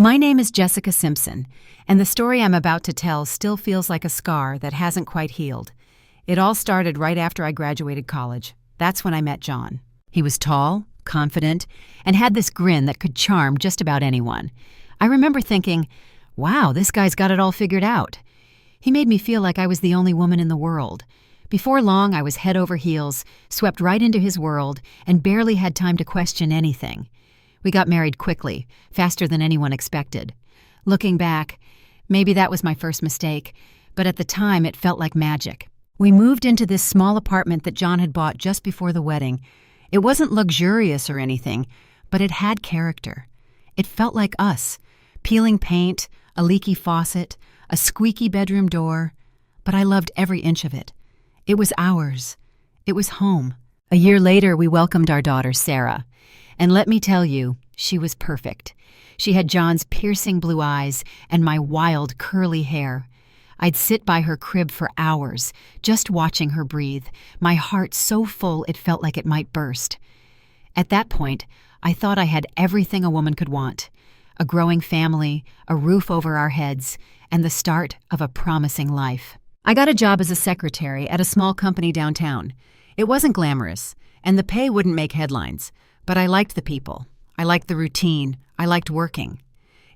My name is Jessica Simpson, and the story I'm about to tell still feels like a scar that hasn't quite healed. It all started right after I graduated college. That's when I met John. He was tall, confident, and had this grin that could charm just about anyone. I remember thinking, wow, this guy's got it all figured out. He made me feel like I was the only woman in the world. Before long, I was head over heels, swept right into his world, and barely had time to question anything. We got married quickly, faster than anyone expected. Looking back, maybe that was my first mistake, but at the time it felt like magic. We moved into this small apartment that John had bought just before the wedding. It wasn't luxurious or anything, but it had character. It felt like us, peeling paint, a leaky faucet, a squeaky bedroom door, but I loved every inch of it. It was ours. It was home. A year later, we welcomed our daughter, Sarah. And let me tell you, she was perfect. She had John's piercing blue eyes and my wild, curly hair. I'd sit by her crib for hours, just watching her breathe, my heart so full it felt like it might burst. At that point, I thought I had everything a woman could want: a growing family, a roof over our heads, and the start of a promising life. I got a job as a secretary at a small company downtown. It wasn't glamorous, and the pay wouldn't make headlines. But I liked the people. I liked the routine. I liked working.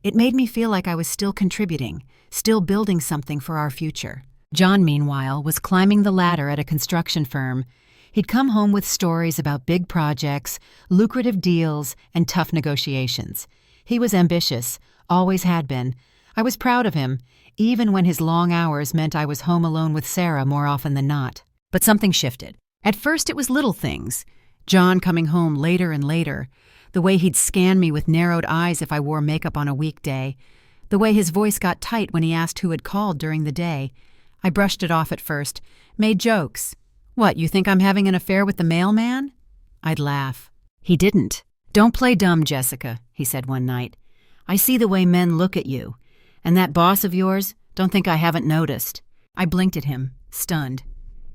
It made me feel like I was still contributing, still building something for our future. John, meanwhile, was climbing the ladder at a construction firm. He'd come home with stories about big projects, lucrative deals, and tough negotiations. He was ambitious, always had been. I was proud of him, even when his long hours meant I was home alone with Sarah more often than not. But something shifted. At first it was little things. John coming home later and later, the way he'd scan me with narrowed eyes if I wore makeup on a weekday, the way his voice got tight when he asked who had called during the day. I brushed it off at first, made jokes. "What, you think I'm having an affair with the mailman?" I'd laugh. He didn't. "Don't play dumb, Jessica," he said one night. "I see the way men look at you. And that boss of yours, don't think I haven't noticed." I blinked at him, stunned.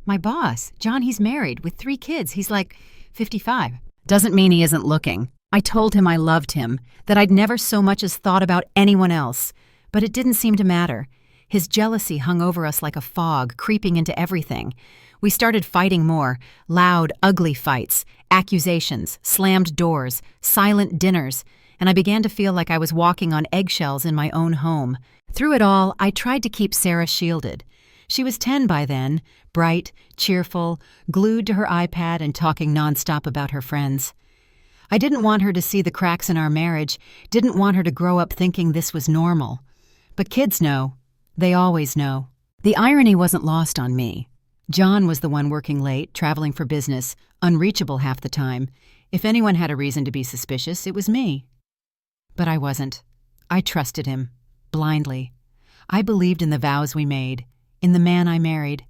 "My boss? John, he's married, with 3 kids. He's like 55. Doesn't mean he isn't looking." I told him I loved him, that I'd never so much as thought about anyone else, but it didn't seem to matter. His jealousy hung over us like a fog, creeping into everything. We started fighting more, loud, ugly fights, accusations, slammed doors, silent dinners, and I began to feel like I was walking on eggshells in my own home. Through it all, I tried to keep Sarah shielded. She was 10 by then, bright, cheerful, glued to her iPad and talking nonstop about her friends. I didn't want her to see the cracks in our marriage, didn't want her to grow up thinking this was normal. But kids know. They always know. The irony wasn't lost on me. John was the one working late, traveling for business, unreachable half the time. If anyone had a reason to be suspicious, it was me. But I wasn't. I trusted him, blindly. I believed in the vows we made, in the man I married.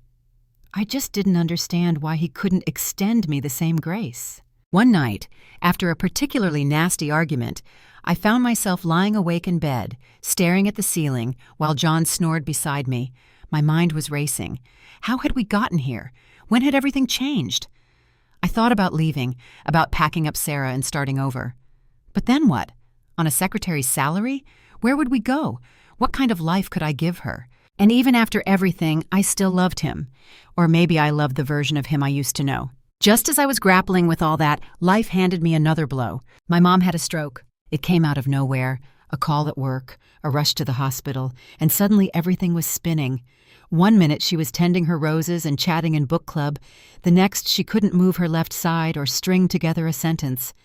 I just didn't understand why he couldn't extend me the same grace. One night, after a particularly nasty argument, I found myself lying awake in bed, staring at the ceiling while John snored beside me. My mind was racing. How had we gotten here? When had everything changed? I thought about leaving, about packing up Sarah and starting over. But then what? On a secretary's salary? Where would we go? What kind of life could I give her? And even after everything, I still loved him. Or maybe I loved the version of him I used to know. Just as I was grappling with all that, life handed me another blow. My mom had a stroke. It came out of nowhere. A call at work, a rush to the hospital, and suddenly everything was spinning. One minute she was tending her roses and chatting in book club. The next she couldn't move her left side or string together a sentence.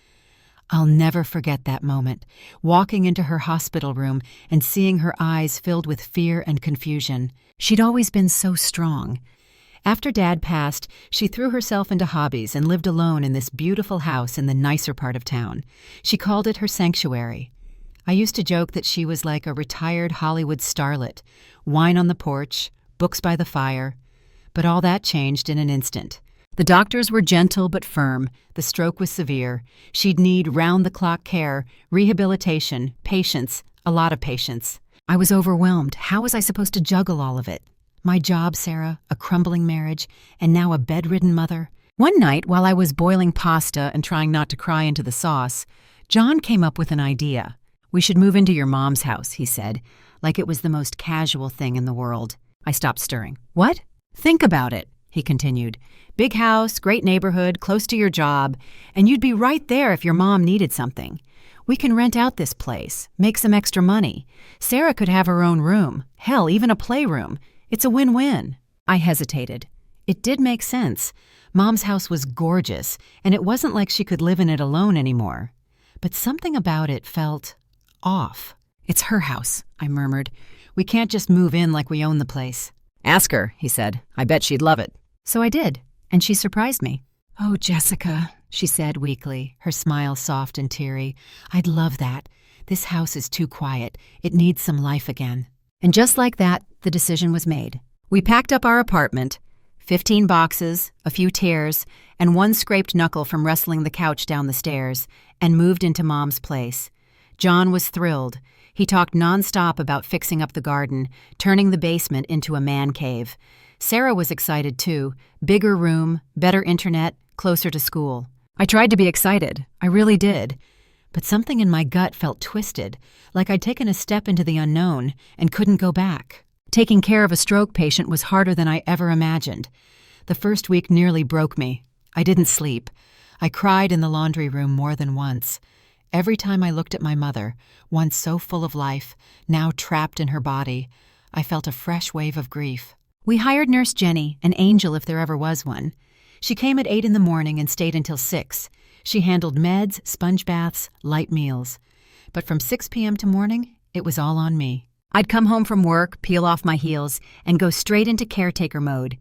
I'll never forget that moment, walking into her hospital room and seeing her eyes filled with fear and confusion. She'd always been so strong. After Dad passed, she threw herself into hobbies and lived alone in this beautiful house in the nicer part of town. She called it her sanctuary. I used to joke that she was like a retired Hollywood starlet, wine on the porch, books by the fire. But all that changed in an instant. The doctors were gentle but firm. The stroke was severe. She'd need round-the-clock care, rehabilitation, patience, a lot of patience. I was overwhelmed. How was I supposed to juggle all of it? My job, Sarah, a crumbling marriage, and now a bedridden mother. One night, while I was boiling pasta and trying not to cry into the sauce, John came up with an idea. "We should move into your mom's house," he said, like it was the most casual thing in the world. I stopped stirring. "What?" "Think about it," he continued. "Big house, great neighborhood, close to your job, and you'd be right there if your mom needed something. We can rent out this place, make some extra money. Sarah could have her own room, hell, even a playroom. It's a win-win." I hesitated. It did make sense. Mom's house was gorgeous, and it wasn't like she could live in it alone anymore. But something about it felt off. "It's her house," I murmured. "We can't just move in like we own the place." "Ask her," he said. "I bet she'd love it." So I did, and she surprised me. "Oh, Jessica," she said weakly, her smile soft and teary. "I'd love that. This house is too quiet. It needs some life again." And just like that, the decision was made. We packed up our apartment, 15 boxes, a few tears, and one scraped knuckle from wrestling the couch down the stairs, and moved into Mom's place. John was thrilled. He talked nonstop about fixing up the garden, turning the basement into a man cave. Sarah was excited too. Bigger room, better internet, closer to school. I tried to be excited. I really did. But something in my gut felt twisted, like I'd taken a step into the unknown and couldn't go back. Taking care of a stroke patient was harder than I ever imagined. The first week nearly broke me. I didn't sleep. I cried in the laundry room more than once. Every time I looked at my mother, once so full of life, now trapped in her body, I felt a fresh wave of grief. We hired Nurse Jenny, an angel if there ever was one. She came at 8 in the morning and stayed until 6. She handled meds, sponge baths, light meals. But from 6 p.m. to morning, it was all on me. I'd come home from work, peel off my heels, and go straight into caretaker mode.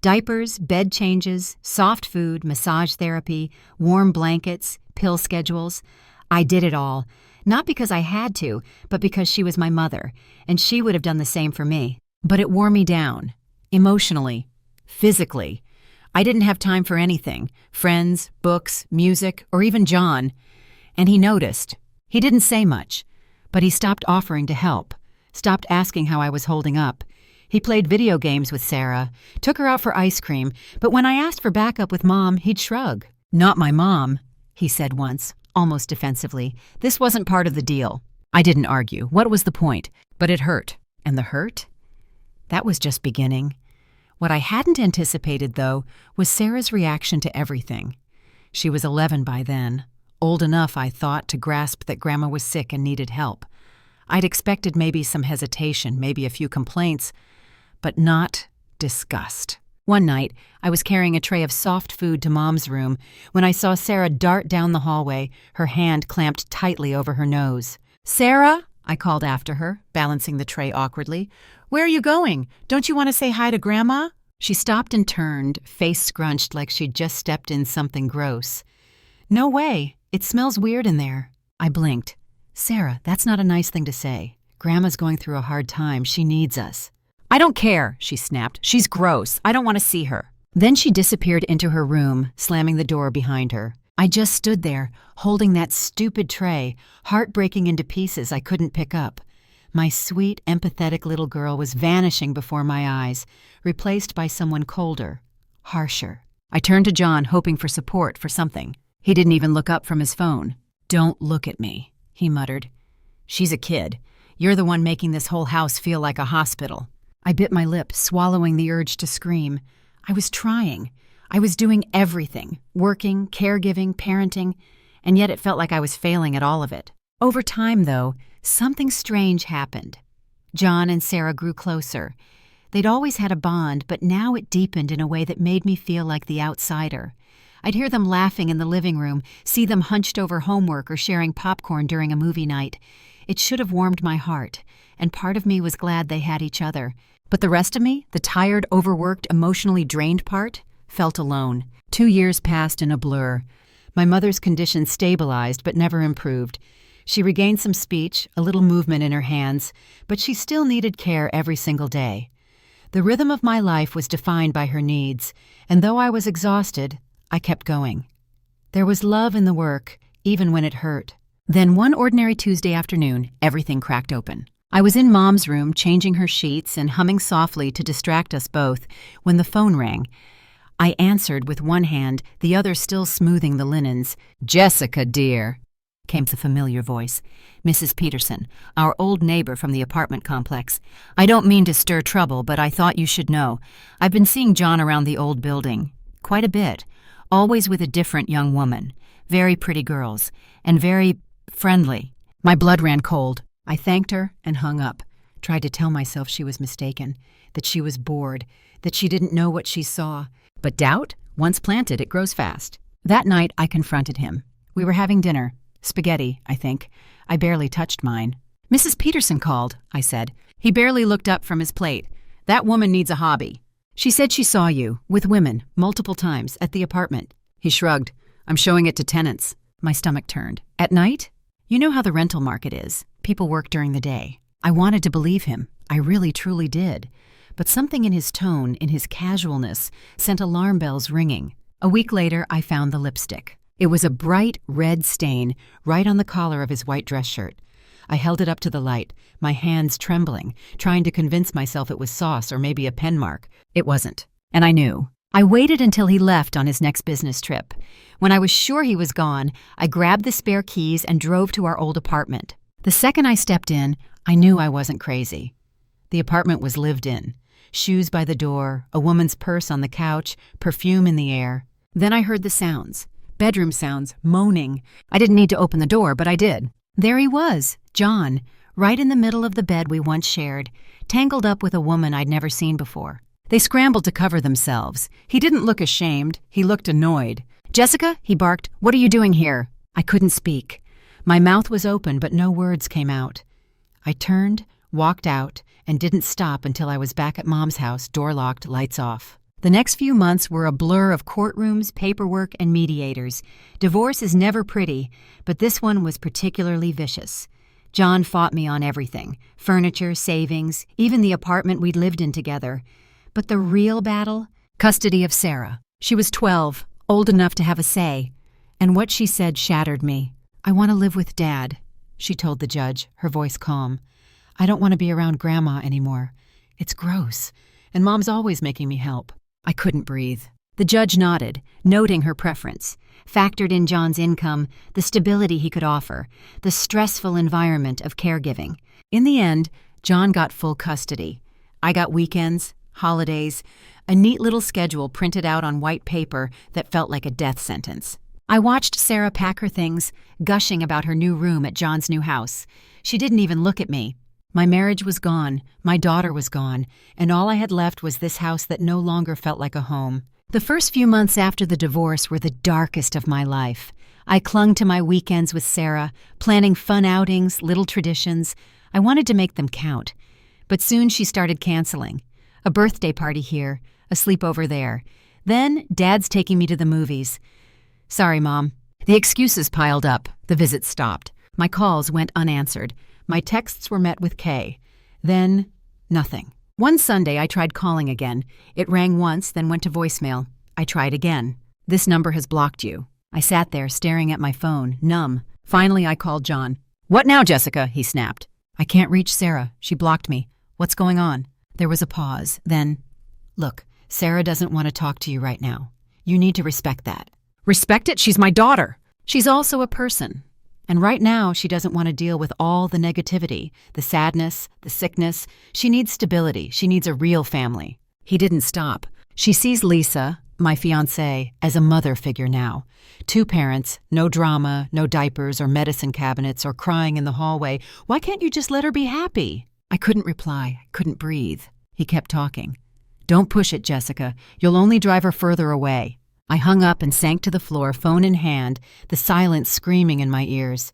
Diapers, bed changes, soft food, massage therapy, warm blankets, pill schedules. I did it all, not because I had to, but because she was my mother, and she would have done the same for me. But it wore me down, emotionally, physically. I didn't have time for anything, friends, books, music, or even John. And he noticed. He didn't say much, but he stopped offering to help, stopped asking how I was holding up. He played video games with Sarah, took her out for ice cream, but when I asked for backup with Mom, he'd shrug. "Not my mom," he said once, almost defensively. "This wasn't part of the deal." I didn't argue. What was the point? But it hurt. And the hurt? That was just beginning. What I hadn't anticipated, though, was Sarah's reaction to everything. She was 11 by then, old enough, I thought, to grasp that Grandma was sick and needed help. I'd expected maybe some hesitation, maybe a few complaints, but not disgust. One night, I was carrying a tray of soft food to Mom's room when I saw Sarah dart down the hallway, her hand clamped tightly over her nose. "Sarah?" I called after her, balancing the tray awkwardly. "Where are you going? Don't you want to say hi to Grandma?" She stopped and turned, face scrunched like she'd just stepped in something gross. "No way. It smells weird in there." I blinked. "Sarah, that's not a nice thing to say. Grandma's going through a hard time. She needs us." "I don't care," she snapped. "She's gross. I don't want to see her." Then she disappeared into her room, slamming the door behind her. I just stood there, holding that stupid tray, heart breaking into pieces I couldn't pick up. My sweet, empathetic little girl was vanishing before my eyes, replaced by someone colder, harsher. I turned to John, hoping for support, for something. He didn't even look up from his phone. "Don't look at me," he muttered. "She's a kid. You're the one making this whole house feel like a hospital." I bit my lip, swallowing the urge to scream. I was trying. I was doing everything, working, caregiving, parenting, and yet it felt like I was failing at all of it. Over time, though, something strange happened. John and Sarah grew closer. They'd always had a bond, but now it deepened in a way that made me feel like the outsider. I'd hear them laughing in the living room, see them hunched over homework or sharing popcorn during a movie night. It should have warmed my heart, and part of me was glad they had each other. But the rest of me, the tired, overworked, emotionally drained part, felt alone. 2 years passed in a blur. My mother's condition stabilized but never improved. She regained some speech, a little movement in her hands, but she still needed care every single day. The rhythm of my life was defined by her needs, and though I was exhausted, I kept going. There was love in the work, even when it hurt. Then one ordinary Tuesday afternoon, everything cracked open. I was in Mom's room, changing her sheets and humming softly to distract us both, when the phone rang. I answered with one hand, the other still smoothing the linens. "Jessica, dear." came the familiar voice. Mrs. Peterson, our old neighbor from the apartment complex. I don't mean to stir trouble, but I thought you should know. I've been seeing John around the old building. Quite a bit. Always with a different young woman. Very pretty girls. And very friendly. My blood ran cold. I thanked her and hung up. Tried to tell myself she was mistaken. That she was bored. That she didn't know what she saw. But doubt? Once planted, it grows fast. That night, I confronted him. We were having dinner. Spaghetti, I think. I barely touched mine. Mrs. Peterson called, I said. He barely looked up from his plate. That woman needs a hobby. She said she saw you, with women, multiple times, at the apartment. He shrugged. I'm showing it to tenants. My stomach turned. At night? You know how the rental market is. People work during the day. I wanted to believe him. I really, truly did. But something in his tone, in his casualness, sent alarm bells ringing. A week later, I found the lipstick. It was a bright red stain right on the collar of his white dress shirt. I held it up to the light, my hands trembling, trying to convince myself it was sauce or maybe a pen mark. It wasn't. And I knew. I waited until he left on his next business trip. When I was sure he was gone, I grabbed the spare keys and drove to our old apartment. The second I stepped in, I knew I wasn't crazy. The apartment was lived in. Shoes by the door, a woman's purse on the couch, perfume in the air. Then I heard the sounds. Bedroom sounds, moaning. I didn't need to open the door, but I did. There he was, John, right in the middle of the bed we once shared, tangled up with a woman I'd never seen before. They scrambled to cover themselves. He didn't look ashamed. He looked annoyed. Jessica, he barked, what are you doing here? I couldn't speak. My mouth was open, but no words came out. I turned, walked out, and didn't stop until I was back at Mom's house, door locked, lights off. The next few months were a blur of courtrooms, paperwork, and mediators. Divorce is never pretty, but this one was particularly vicious. John fought me on everything. Furniture, savings, even the apartment we'd lived in together. But the real battle? Custody of Sarah. She was 12, old enough to have a say. And what she said shattered me. I want to live with Dad, she told the judge, her voice calm. I don't want to be around Grandma anymore. It's gross, and Mom's always making me help. I couldn't breathe. The judge nodded, noting her preference, factored in John's income, the stability he could offer, the stressful environment of caregiving. In the end, John got full custody. I got weekends, holidays, a neat little schedule printed out on white paper that felt like a death sentence. I watched Sarah pack her things, gushing about her new room at John's new house. She didn't even look at me. My marriage was gone, my daughter was gone, and all I had left was this house that no longer felt like a home. The first few months after the divorce were the darkest of my life. I clung to my weekends with Sarah, planning fun outings, little traditions. I wanted to make them count. But soon she started canceling. A birthday party here, a sleepover there. Then Dad's taking me to the movies. Sorry, Mom. The excuses piled up. The visits stopped. My calls went unanswered. My texts were met with K. Then, nothing. One Sunday, I tried calling again. It rang once, then went to voicemail. I tried again. This number has blocked you. I sat there, staring at my phone, numb. Finally, I called John. What now, Jessica? He snapped. I can't reach Sarah. She blocked me. What's going on? There was a pause. Then, look, Sarah doesn't want to talk to you right now. You need to respect that. Respect it? She's my daughter. She's also a person. And right now, she doesn't want to deal with all the negativity, the sadness, the sickness. She needs stability. She needs a real family. He didn't stop. She sees Lisa, my fiancée, as a mother figure now. 2 parents, no drama, no diapers or medicine cabinets or crying in the hallway. Why can't you just let her be happy? I couldn't reply. I couldn't breathe. He kept talking. Don't push it, Jessica. You'll only drive her further away. I hung up and sank to the floor, phone in hand, the silence screaming in my ears.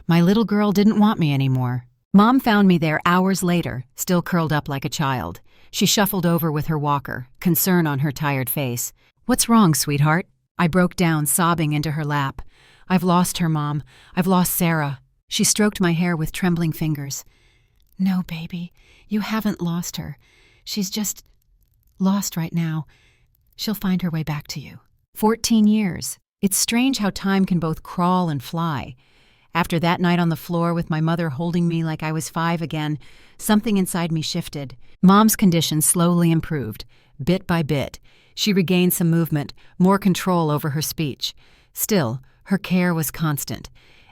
My little girl didn't want me anymore. Mom found me there hours later, still curled up like a child. She shuffled over with her walker, concern on her tired face. What's wrong, sweetheart? I broke down, sobbing into her lap. I've lost her, Mom. I've lost Sarah. She stroked my hair with trembling fingers. No, baby, you haven't lost her. She's just lost right now. She'll find her way back to you. 14 years. It's strange how time can both crawl and fly. After that night on the floor with my mother holding me like I was 5 again, something inside me shifted. Mom's condition slowly improved, bit by bit. She regained some movement, more control over her speech. Still, her care was constant.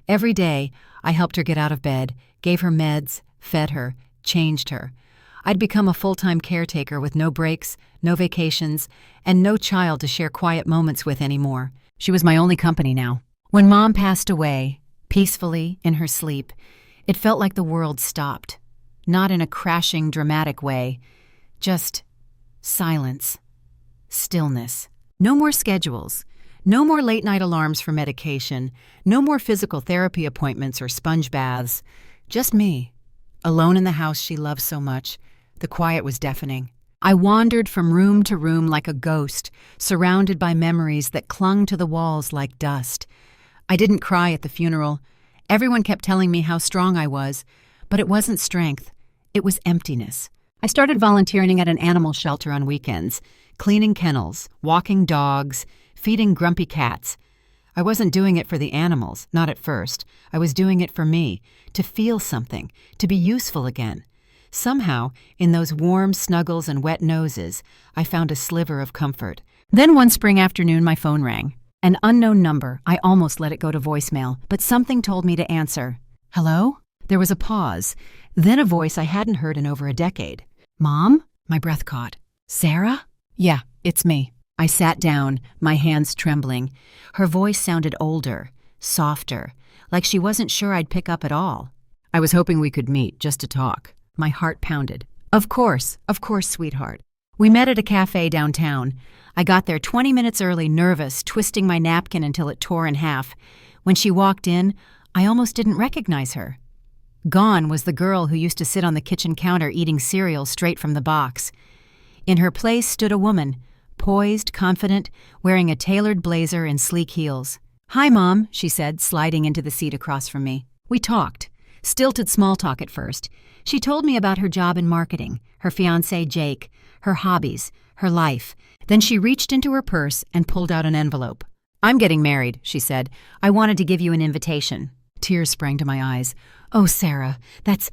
Every day, I helped her get out of bed, gave her meds, fed her, changed her. I'd become a full-time caretaker with no breaks, no vacations, and no child to share quiet moments with anymore. She was my only company now. When Mom passed away, peacefully, in her sleep, it felt like the world stopped. Not in a crashing, dramatic way, just silence, stillness. No more schedules. No more late-night alarms for medication. No more physical therapy appointments or sponge baths. Just me, alone in the house she loved so much. The quiet was deafening. I wandered from room to room like a ghost, surrounded by memories that clung to the walls like dust. I didn't cry at the funeral. Everyone kept telling me how strong I was, but it wasn't strength. It was emptiness. I started volunteering at an animal shelter on weekends, cleaning kennels, walking dogs, feeding grumpy cats. I wasn't doing it for the animals, not at first. I was doing it for me, to feel something, to be useful again. Somehow, in those warm snuggles and wet noses, I found a sliver of comfort. Then one spring afternoon, my phone rang. An unknown number. I almost let it go to voicemail, but something told me to answer. Hello? There was a pause, then a voice I hadn't heard in over a decade. Mom? My breath caught. Sarah? Yeah, it's me. I sat down, my hands trembling. Her voice sounded older, softer, like she wasn't sure I'd pick up at all. I was hoping we could meet, just to talk. My heart pounded. Of course, sweetheart. We met at a cafe downtown. I got there 20 minutes early, nervous, twisting my napkin until it tore in half. When she walked in, I almost didn't recognize her. Gone was the girl who used to sit on the kitchen counter eating cereal straight from the box. In her place stood a woman, poised, confident, wearing a tailored blazer and sleek heels. Hi, Mom, she said, sliding into the seat across from me. We talked. Stilted small talk at first. She told me about her job in marketing, her fiancé Jake, her hobbies, her life. Then she reached into her purse and pulled out an envelope. I'm getting married, she said. I wanted to give you an invitation. Tears sprang to my eyes. Oh, Sarah, that's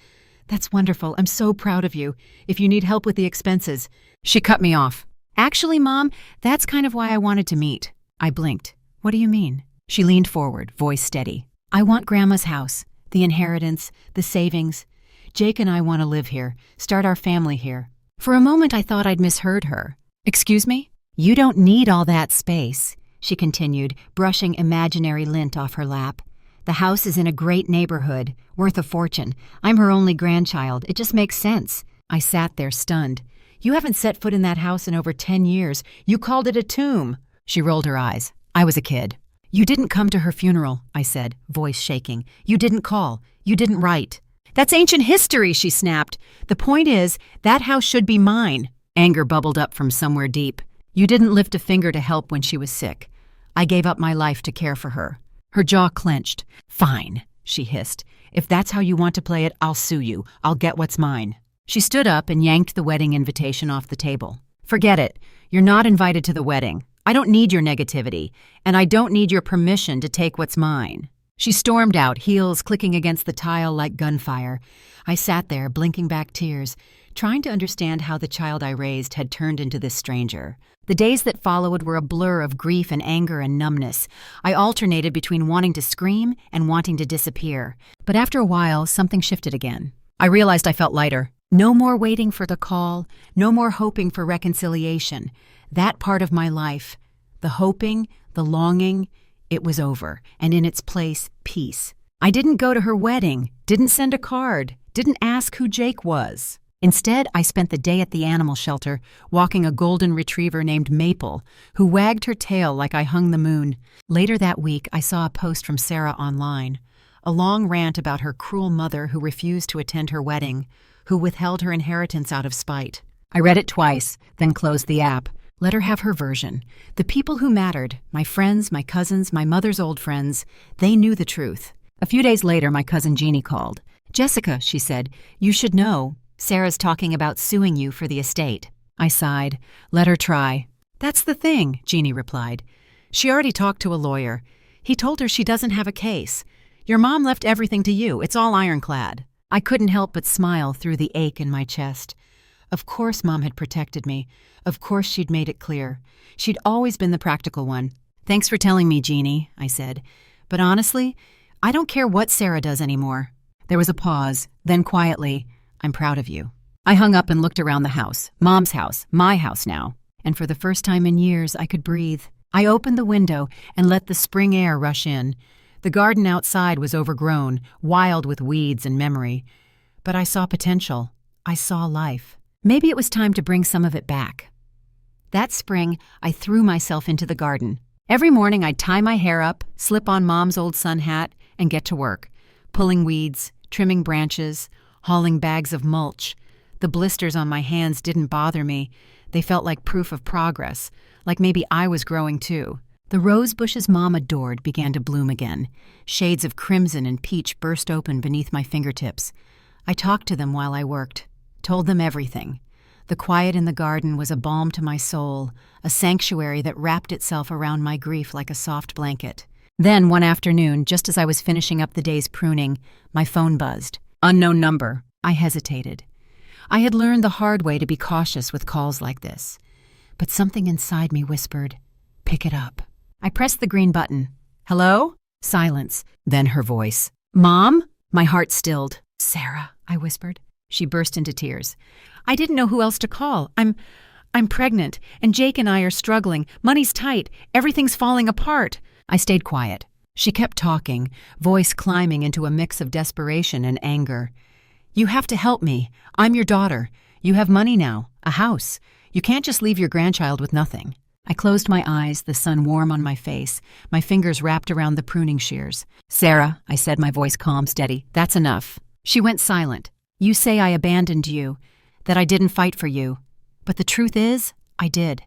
wonderful. I'm so proud of you. If you need help with the expenses. She cut me off. Actually, Mom, that's kind of why I wanted to meet. I blinked. What do you mean? She leaned forward, voice steady. I want Grandma's house, the inheritance, the savings. Jake and I want to live here, start our family here. For a moment, I thought I'd misheard her. Excuse me? You don't need all that space, she continued, brushing imaginary lint off her lap. The house is in a great neighborhood, worth a fortune. I'm her only grandchild. It just makes sense. I sat there stunned. You haven't set foot in that house in over 10 years. You called it a tomb. She rolled her eyes. I was a kid. You didn't come to her funeral, I said, voice shaking. You didn't call. You didn't write. That's ancient history, she snapped. The point is, that house should be mine. Anger bubbled up from somewhere deep. You didn't lift a finger to help when she was sick. I gave up my life to care for her. Her jaw clenched. Fine, she hissed. If that's how you want to play it, I'll sue you. I'll get what's mine. She stood up and yanked the wedding invitation off the table. Forget it. You're not invited to the wedding. I don't need your negativity, and I don't need your permission to take what's mine. She stormed out, heels clicking against the tile like gunfire. I sat there, blinking back tears, trying to understand how the child I raised had turned into this stranger. The days that followed were a blur of grief and anger and numbness. I alternated between wanting to scream and wanting to disappear. But after a while, something shifted again. I realized I felt lighter. No more waiting for the call, no more hoping for reconciliation. That part of my life, the hoping, the longing, it was over, and in its place, peace. I didn't go to her wedding, didn't send a card, didn't ask who Jake was. Instead, I spent the day at the animal shelter, walking a golden retriever named Maple, who wagged her tail like I hung the moon. Later that week, I saw a post from Sarah online, a long rant about her cruel mother who refused to attend her wedding, who withheld her inheritance out of spite. I read it twice, then closed the app. Let her have her version. The people who mattered, my friends, my cousins, my mother's old friends, they knew the truth. A few days later, my cousin Jeannie called. Jessica, she said, you should know. Sarah's talking about suing you for the estate. I sighed. Let her try. That's the thing, Jeannie replied. She already talked to a lawyer. He told her she doesn't have a case. Your mom left everything to you. It's all ironclad. I couldn't help but smile through the ache in my chest. Of course Mom had protected me. Of course she'd made it clear. She'd always been the practical one. Thanks for telling me, Jeannie, I said. But honestly, I don't care what Sarah does anymore." There was a pause, then quietly, "I'm proud of you." I hung up and looked around the house. Mom's house, my house now. And for the first time in years, I could breathe. I opened the window and let the spring air rush in. The garden outside was overgrown, wild with weeds and memory. But I saw potential. I saw life. Maybe it was time to bring some of it back. That spring, I threw myself into the garden. Every morning I'd tie my hair up, slip on Mom's old sun hat, and get to work, pulling weeds, trimming branches, hauling bags of mulch. The blisters on my hands didn't bother me. They felt like proof of progress, like maybe I was growing too. The rose bushes Mom adored began to bloom again. Shades of crimson and peach burst open beneath my fingertips. I talked to them while I worked, told them everything. The quiet in the garden was a balm to my soul, a sanctuary that wrapped itself around my grief like a soft blanket. Then, one afternoon, just as I was finishing up the day's pruning, my phone buzzed. Unknown number. I hesitated. I had learned the hard way to be cautious with calls like this. But something inside me whispered, "Pick it up." I pressed the green button. "Hello?" Silence. Then her voice. "Mom?" My heart stilled. "Sarah," I whispered. She burst into tears. "I didn't know who else to call. I'm pregnant, and Jake and I are struggling. Money's tight. Everything's falling apart." I stayed quiet. She kept talking, voice climbing into a mix of desperation and anger. "You have to help me. I'm your daughter. You have money now, a house. You can't just leave your grandchild with nothing." I closed my eyes, the sun warm on my face, my fingers wrapped around the pruning shears. "Sarah," I said, my voice calm, steady, "that's enough." She went silent. "You say I abandoned you, that I didn't fight for you. But the truth is, I did.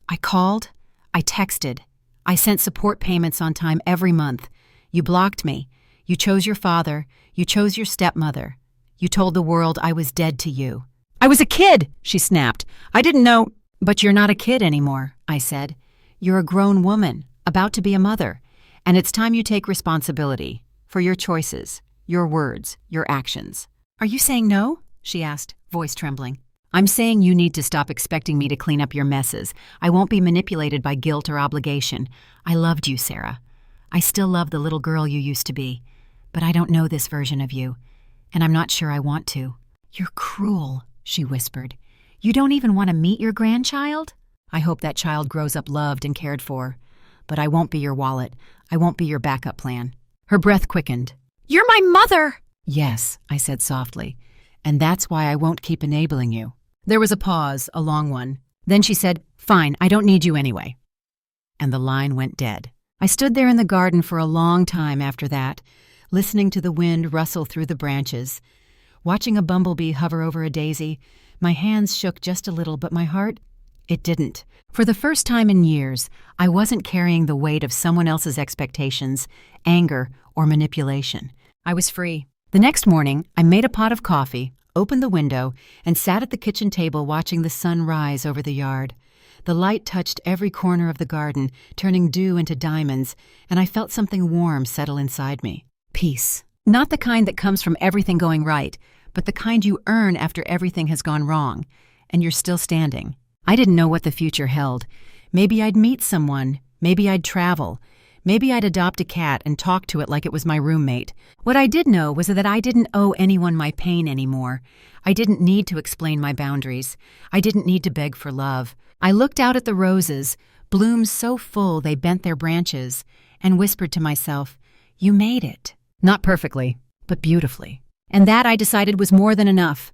I called, I texted, I sent support payments on time every month. You blocked me. You chose your father. You chose your stepmother. You told the world I was dead to you." "I was a kid," she snapped. "I didn't know." "But you're not a kid anymore," I said. "You're a grown woman, about to be a mother, and it's time you take responsibility for your choices, your words, your actions." "Are you saying no?" she asked, voice trembling. "I'm saying you need to stop expecting me to clean up your messes. I won't be manipulated by guilt or obligation. I loved you, Sarah. I still love the little girl you used to be, but I don't know this version of you, and I'm not sure I want to." "You're cruel," she whispered. "You don't even want to meet your grandchild?" "I hope that child grows up loved and cared for. But I won't be your wallet. I won't be your backup plan." Her breath quickened. "You're my mother!" "Yes," I said softly, "and that's why I won't keep enabling you." There was a pause, a long one. Then she said, "Fine, I don't need you anyway." And the line went dead. I stood there in the garden for a long time after that, listening to the wind rustle through the branches. Watching a bumblebee hover over a daisy, my hands shook just a little, but my heart, it didn't. For the first time in years, I wasn't carrying the weight of someone else's expectations, anger, or manipulation. I was free. The next morning, I made a pot of coffee, opened the window, and sat at the kitchen table watching the sun rise over the yard. The light touched every corner of the garden, turning dew into diamonds, and I felt something warm settle inside me. Peace. Not the kind that comes from everything going right, but the kind you earn after everything has gone wrong, and you're still standing. I didn't know what the future held. Maybe I'd meet someone. Maybe I'd travel. Maybe I'd adopt a cat and talk to it like it was my roommate. What I did know was that I didn't owe anyone my pain anymore. I didn't need to explain my boundaries. I didn't need to beg for love. I looked out at the roses, blooms so full they bent their branches, and whispered to myself, "You made it." Not perfectly, but beautifully. And that, I decided, was more than enough.